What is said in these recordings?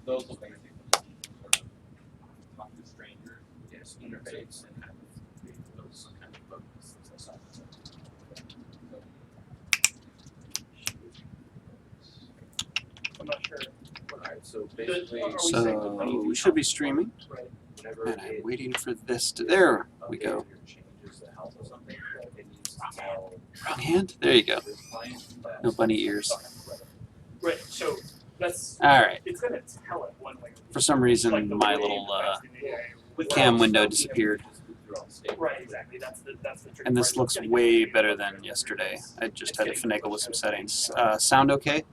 those will basically sort of talk to strangers, yes, interface, and kind of create those kind of focus. I'm not sure. Alright, so basically, So we should be streaming, and I'm waiting for this to. There we go. Wrong hand. There you go. No bunny ears. Right. So that's. All right. It's gonna tell it one way. For some reason, my little cam window disappeared. Right. Exactly. That's the trick. And this looks way better than yesterday. I just had to finagle with some settings. Sound okay?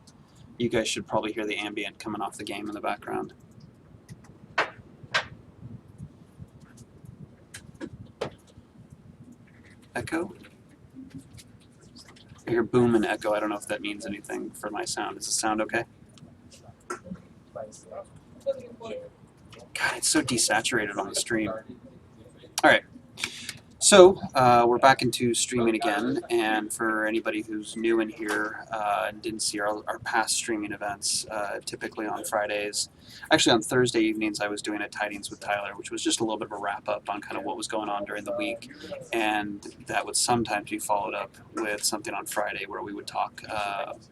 You guys should probably hear the ambient coming off the game in the background. Echo? I hear boom and echo. I don't know if that means anything for my sound. Does it sound okay? God, it's so desaturated on the stream. All right. So we're back into streaming again, and for anybody who's new in here and didn't see our past streaming events, typically on Fridays, actually on Thursday evenings I was doing a Tidings with Tyler, which was just a little bit of a wrap-up on kind of what was going on during the week, and that would sometimes be followed up with something on Friday where we would talk,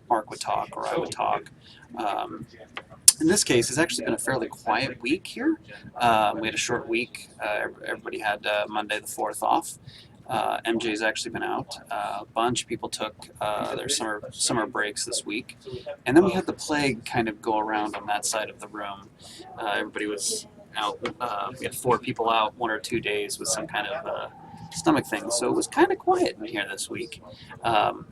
Mark would talk, or I would talk. In this case, it's actually been a fairly quiet week here. We had a short week. Everybody had Monday the 4th off. MJ's actually been out. A bunch of people took their summer breaks this week. And then we had the plague kind of go around on that side of the room. Everybody was out. We had 4 people out 1 or 2 days with some kind of stomach thing. So it was kind of quiet in here this week.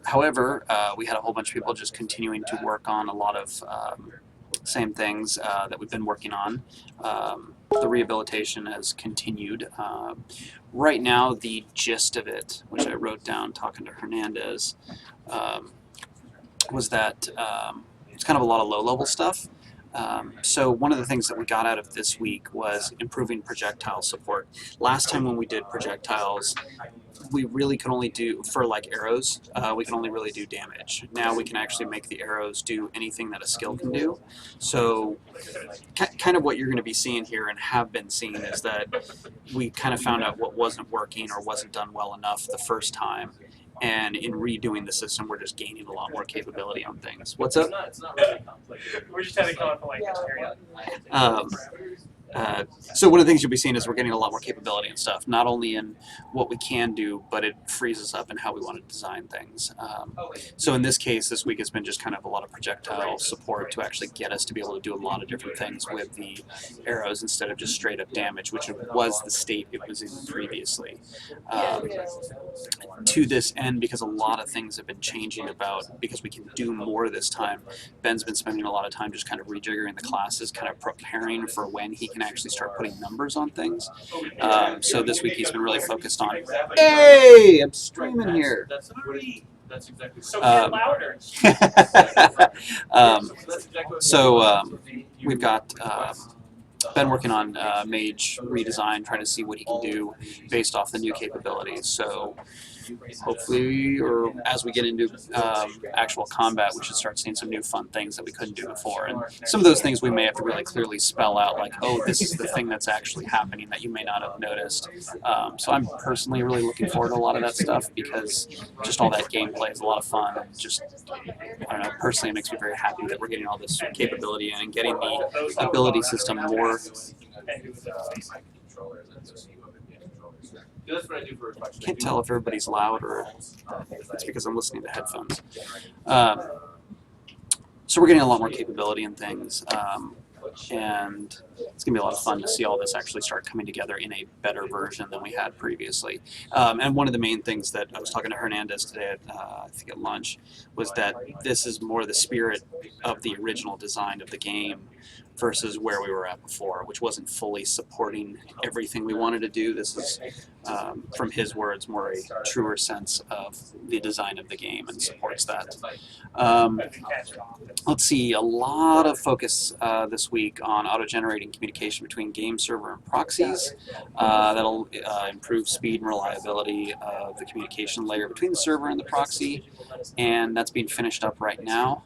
However, we had a whole bunch of people just continuing to work on a lot of same things that we've been working on. The rehabilitation has continued. Right now, the gist of it, which I wrote down talking to Hernandez, was that it's kind of a lot of low-level stuff. So one of the things that we got out of this week was improving projectile support. Last time when we did projectiles, we really could only do, for like arrows, we can only really do damage. Now we can actually make the arrows do anything that a skill can do. So kind of what you're going to be seeing here and have been seeing is that we kind of found out what wasn't working or wasn't done well enough the first time. And in redoing the system, we're just gaining a lot more capability on things. What's up? It's not really complicated. We're just having fun for like so one of the things you'll be seeing is we're getting a lot more capability and stuff, not only in what we can do, but it frees us up in how we want to design things. So in this case, this week has been just kind of a lot of projectile support to actually get us to be able to do a lot of different things with the arrows instead of just straight up damage, which was the state it was in previously. To this end, because a lot of things have been changing because we can do more this time, Ben's been spending a lot of time just kind of rejiggering the classes, kind of preparing for when he can actually start putting numbers on things. So this week he's been really focused on, hey, I'm streaming here. That's exactly so get louder. We've got been working on Mage redesign, trying to see what he can do based off the new capabilities. So hopefully, or as we get into actual combat, we should start seeing some new fun things that we couldn't do before. And some of those things we may have to really clearly spell out, like, oh, this is the thing that's actually happening that you may not have noticed. So I'm personally really looking forward to a lot of that stuff because just all that gameplay is a lot of fun. And just, I don't know, personally it makes me very happy that we're getting all this capability in and getting the ability system more. Can't tell if everybody's loud or it's because I'm listening to headphones. So we're getting a lot more capability in things, and it's going to be a lot of fun to see all this actually start coming together in a better version than we had previously. And one of the main things that I was talking to Hernandez today, I think at lunch, was that this is more the spirit of the original design of the game versus where we were at before, which wasn't fully supporting everything we wanted to do. This is, from his words, more a truer sense of the design of the game and supports that. Let's see, a lot of focus this week on auto-generating communication between game server and proxies. That'll improve speed and reliability of the communication layer between the server and the proxy, and that's being finished up right now.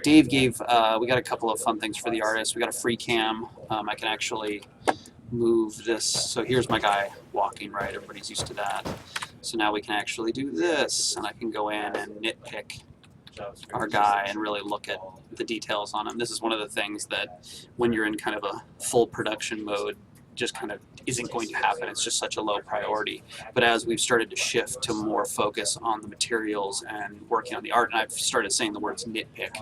Dave gave, we got a couple of fun things for the artists. We got a free cam. I can actually move this. So here's my guy walking, right? Everybody's used to that. So now we can actually do this, and I can go in and nitpick our guy and really look at the details on him. This is one of the things that when you're in kind of a full production mode just kind of isn't going to happen. It's just such a low priority. But as we've started to shift to more focus on the materials and working on the art, and I've started saying the words nitpick.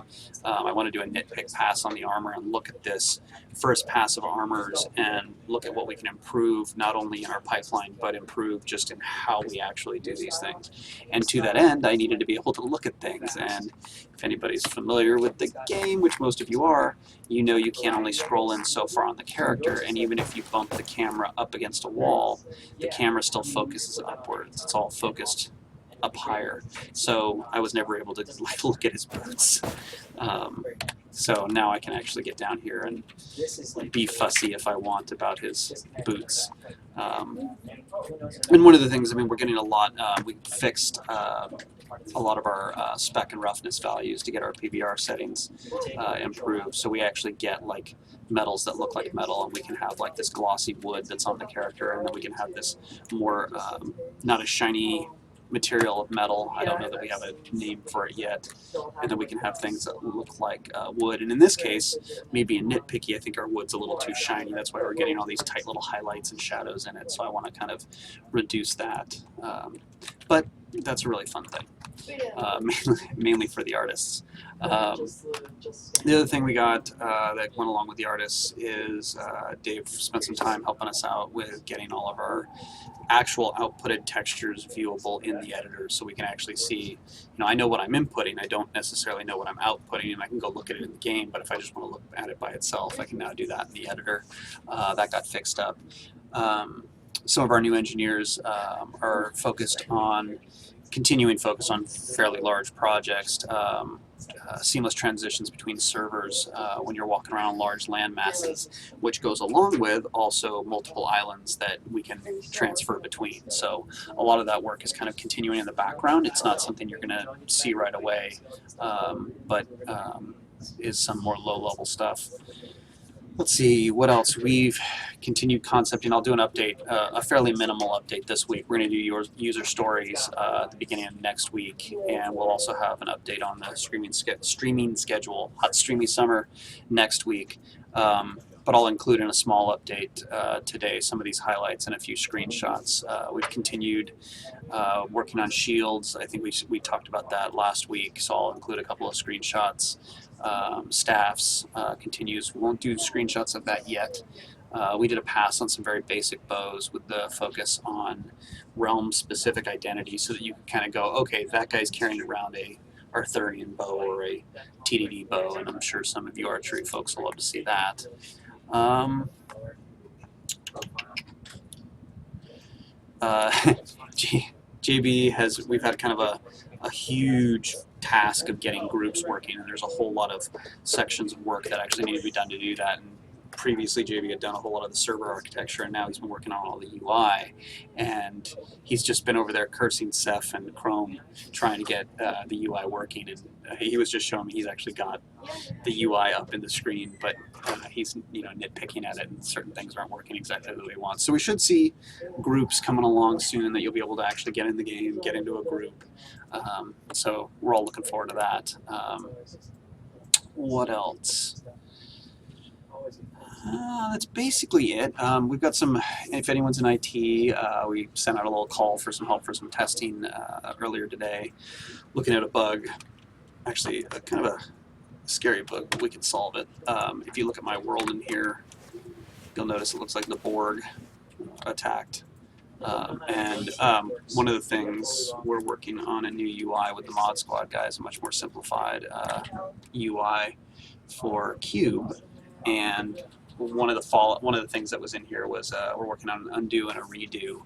I want to do a nitpick pass on the armor and look at this first pass of armors and look at what we can improve, not only in our pipeline, but improve just in how we actually do these things. And to that end, I needed to be able to look at things. And if anybody's familiar with the game, which most of you are, you know you can't only scroll in so far on the character, and even if you bump the camera up against a wall, the camera still focuses upwards. It's all focused up higher. So I was never able to like look at his boots. So now I can actually get down here and be fussy if I want about his boots. And one of the things, I mean, we're getting a lot, we fixed a lot of our spec and roughness values to get our PBR settings improved. So we actually get like metals that look like metal, and we can have like this glossy wood that's on the character, and then we can have this more not as shiny material of metal. I don't know that we have a name for it yet. And then we can have things that look like wood. And in this case, maybe in nitpicky, I think our wood's a little too shiny. That's why we're getting all these tight little highlights and shadows in it. So I want to kind of reduce that. But that's a really fun thing, mainly for the artists. The other thing we got that went along with the artists is Dave spent some time helping us out with getting all of our actual outputted textures viewable in the editor, so we can actually see, I know what I'm inputting, I don't necessarily know what I'm outputting, and I can go look at it in the game, but if I just want to look at it by itself, I can now do that in the editor. That got fixed up. Some of our new engineers are continuing focus on fairly large projects, seamless transitions between servers when you're walking around on large land masses, which goes along with also multiple islands that we can transfer between. So a lot of that work is kind of continuing in the background. It's not something you're going to see right away, but is some more low-level stuff. Let's see, what else? We've continued concepting. I'll do an update, a fairly minimal update this week. We're going to do user stories at the beginning of next week, and we'll also have an update on the streaming schedule, Hot Streamy Summer, next week. But I'll include in a small update today some of these highlights and a few screenshots. We've continued working on shields. I think we talked about that last week, so I'll include a couple of screenshots. Staffs continues. We won't do screenshots of that yet. We did a pass on some very basic bows with the focus on realm-specific identity, so that you can kind of go, okay, that guy's carrying around a Arthurian bow or a TDD bow, and I'm sure some of you archery folks will love to see that. JB we've had kind of a huge task of getting groups working, and there's a whole lot of sections of work that actually need to be done to do that. And previously JB had done a whole lot of the server architecture, and now he's been working on all the UI, and he's just been over there cursing Ceph and Chrome trying to get the UI working, and he was just showing me he's actually got the UI up in the screen, but he's nitpicking at it, and certain things aren't working exactly the way he wants. So we should see groups coming along soon that you'll be able to actually get in the game, get into a group. So we're all looking forward to that. What else? That's basically it. We've got some, if anyone's in IT, we sent out a little call for some help for some testing earlier today, looking at a bug, actually kind of a scary bug, but we can solve it. If you look at my world in here, you'll notice it looks like the Borg attacked. And one of the things, we're working on a new UI with the Mod Squad guys, a much more simplified UI for Cube. And one of the things that was in here was we're working on an undo and a redo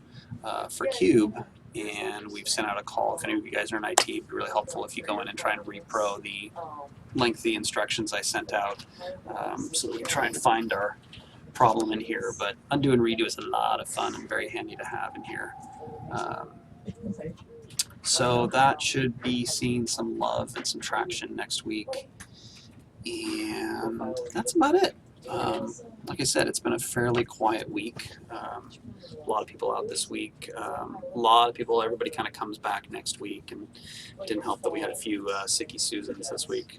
for Cube, and we've sent out a call. If any of you guys are in IT, it'd be really helpful if you go in and try and repro the lengthy instructions I sent out, so that we can try and find our problem in here. But undo and redo is a lot of fun and very handy to have in here. So that should be seeing some love and some traction next week. And that's about it. Like I said, it's been a fairly quiet week. A lot of people out this week. A lot of people, everybody kind of comes back next week, and it didn't help that we had a few sicky Susans this week.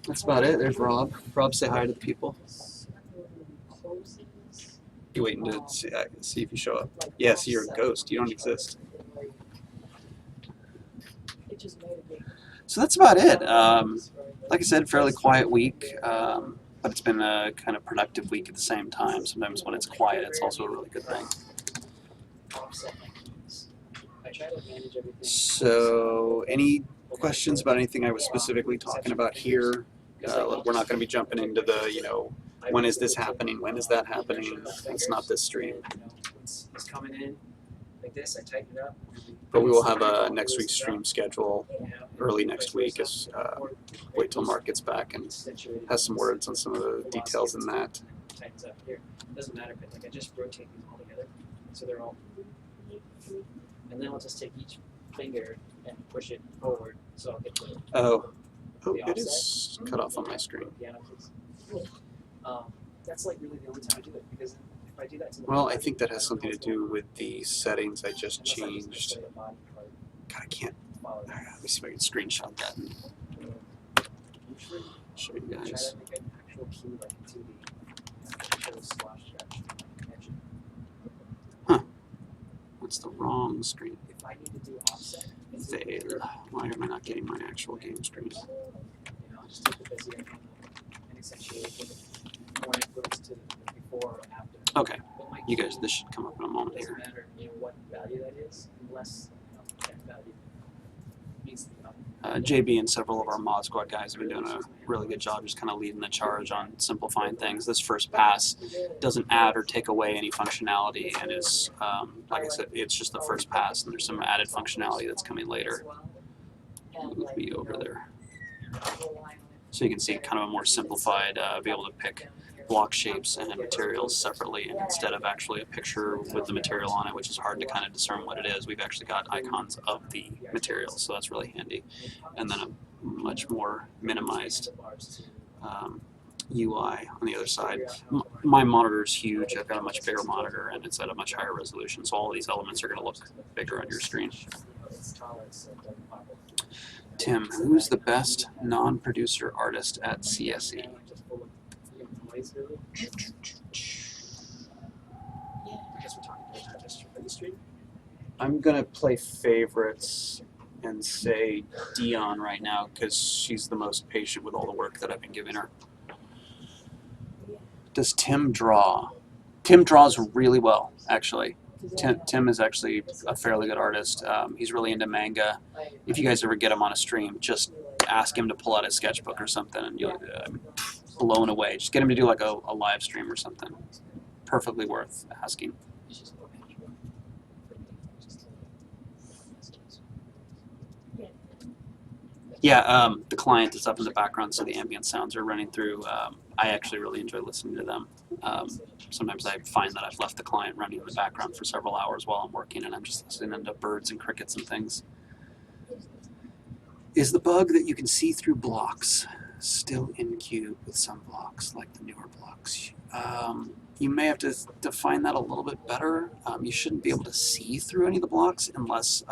That's about it. There's Rob. Rob, say hi to the people. You waiting to see if you show up? Yes, you're a ghost. You don't exist. So that's about it. Like I said, fairly quiet week, but it's been a kind of productive week at the same time. Sometimes when it's quiet, it's also a really good thing. So, any questions about anything I was specifically talking about here? We're not going to be jumping into the, when is this happening? When is that happening? It's not this stream. It's coming in like this. I tighten it up. But we will have a next week's stream schedule early next week as wait till Mark gets back and has some words on some of the details in that. Tightens up here. Doesn't matter, but like I just rotate these all together, so they're all. And then I'll just take each finger and push it forward, so I'll get the. Oh, it is cut off on my screen. That's like really the only time I do it, because if I do that to the Well, I think that has something to do with the settings I just changed. God, I can't. Let me see if I can screenshot that and show you guys. Huh. That's the wrong screen. If I need to do offset, There. Why am I not getting my actual game screen? I'll just take the Bezier and accentuate it when it goes to the before or after. Okay. You guys, this should come up in a moment It doesn't here. matter, what value that is, unless that value needs to be up. JB and several of our mod squad guys have been doing a really good job just kind of leading the charge on simplifying things. This first pass doesn't add or take away any functionality and is, like I said, it's just the first pass, and there's some added functionality that's coming later. Move me over there. So you can see kind of a more simplified, be able to pick block shapes and materials separately, and instead of actually a picture with the material on it, which is hard to kind of discern what it is, we've actually got icons of the materials, so that's really handy. And then a much more minimized UI on the other side. My monitor is huge. I've got a much bigger monitor, and it's at a much higher resolution, so all these elements are going to look bigger on your screen. Tim, who's the best non-producer artist at CSE? I'm gonna play favorites and say Dion right now because she's the most patient with all the work that I've been giving her. Does Tim draw? Tim draws really well, actually. Tim is actually a fairly good artist. He's really into manga. If you guys ever get him on a stream, just ask him to pull out his sketchbook or something, and you'll blown away. Just get him to do like a live stream or something. Perfectly worth asking. Yeah, the client is up in the background, so the ambient sounds are running through. I actually really enjoy listening to them. Sometimes I find that I've left the client running in the background for several hours while I'm working, and I'm just listening to birds and crickets and things. Is the bug that you can see through blocks still in Cube with some blocks, like the newer blocks? You may have to define that a little bit better. You shouldn't be able to see through any of the blocks unless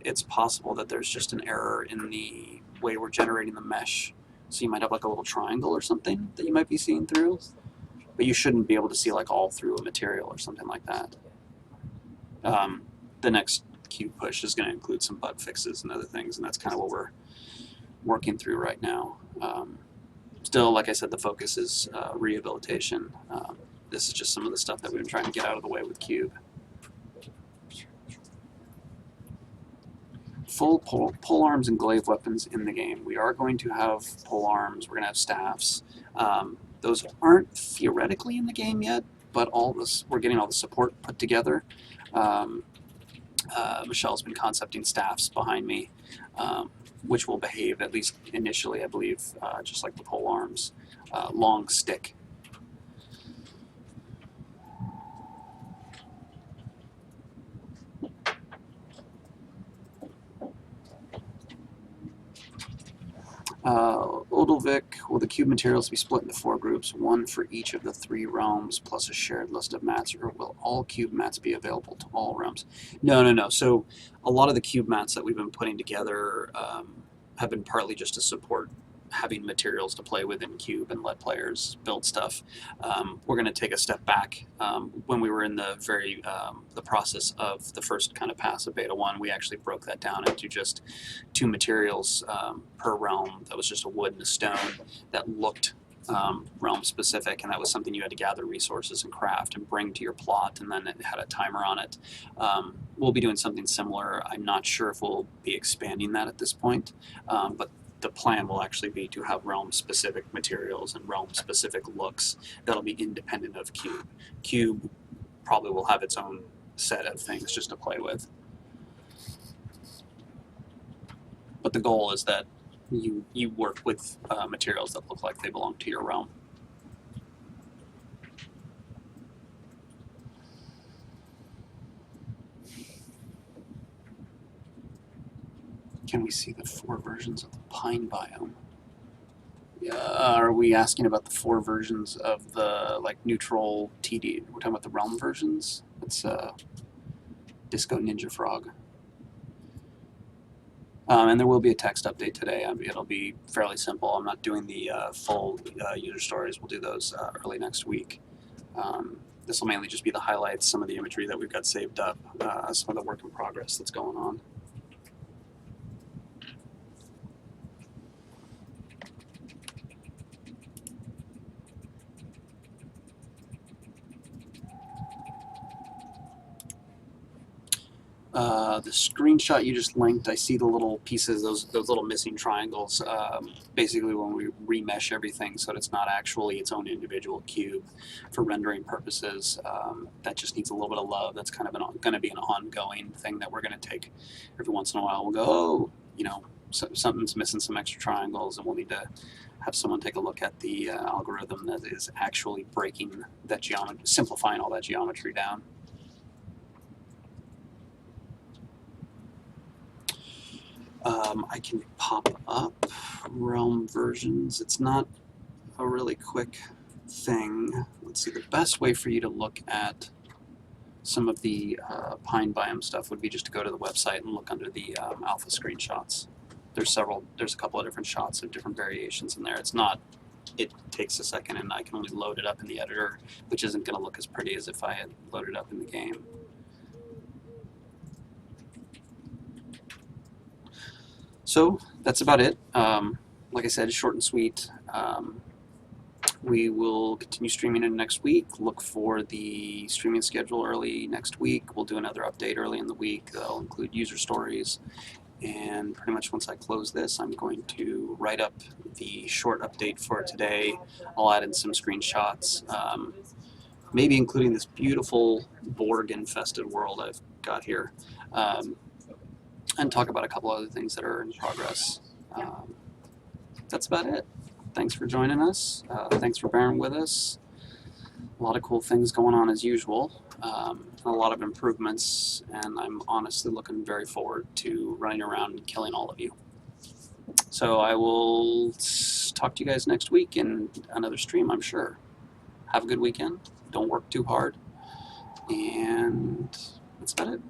it's possible that there's just an error in the way we're generating the mesh. So you might have like a little triangle or something that you might be seeing through, but you shouldn't be able to see like all through a material or something like that. The next Cube push is going to include some bug fixes and other things, and that's kind of what we're working through right now. Still, like I said, the focus is rehabilitation. This is just some of the stuff that we've been trying to get out of the way with Cube. Full pole arms and glaive weapons in the game. We are going to have pole arms. We're going to have staffs. Those aren't theoretically in the game yet, but we're getting all the support put together. Michelle's been concepting staffs behind me, which will behave, at least initially, I believe, just like the pole arms. Long stick. Odilvik, will the cube materials be split into 4 groups, 1 for each of the 3 realms, plus a shared list of mats, or will all cube mats be available to all realms? No. So a lot of the cube mats that we've been putting together have been partly just to support having materials to play with in cube and let players build stuff. We're going to take a step back. When we were in the the process of the first kind of pass of beta 1, we actually broke that down into just 2 materials per realm. That was just a wood and a stone that looked realm specific, and that was something you had to gather resources and craft and bring to your plot, and then it had a timer on it. We'll be doing something similar. I'm not sure if we'll be expanding that at this point, but the plan will actually be to have realm-specific materials and realm-specific looks that'll be independent of Cube. Cube probably will have its own set of things just to play with. But the goal is that you work with materials that look like they belong to your realm. Can we see the 4 versions of the pine biome? Are we asking about the 4 versions of the neutral TD? We're talking about the realm versions. It's Disco Ninja Frog. And there will be a text update today. It'll be fairly simple. I'm not doing the full user stories. We'll do those early next week. This will mainly just be the highlights, some of the imagery that we've got saved up, some of the work in progress that's going on. The screenshot you just linked, I see the little pieces, those little missing triangles, basically when we remesh everything so that it's not actually its own individual cube for rendering purposes. That just needs a little bit of love. That's kind of going to be an ongoing thing that we're going to take every once in a while. We'll go, oh, something's missing some extra triangles, and we'll need to have someone take a look at the algorithm that is actually breaking that geometry, simplifying all that geometry down. I can pop up realm versions. It's not a really quick thing. Let's see, the best way for you to look at some of the pine biome stuff would be just to go to the website and look under the alpha screenshots. There's a couple of different shots of different variations in there. It takes a second, and I can only load it up in the editor, which isn't going to look as pretty as if I had loaded up in the game. So that's about it. Like I said, short and sweet. We will continue streaming in next week. Look for the streaming schedule early next week. We'll do another update early in the week. That'll include user stories. And pretty much once I close this, I'm going to write up the short update for today. I'll add in some screenshots, maybe including this beautiful Borg-infested world I've got here. And talk about a couple other things that are in progress. That's about it. Thanks for joining us. Thanks for bearing with us. A lot of cool things going on as usual. A lot of improvements, and I'm honestly looking very forward to running around and killing all of you. So I will talk to you guys next week in another stream, I'm sure. Have a good weekend. Don't work too hard. And that's about it.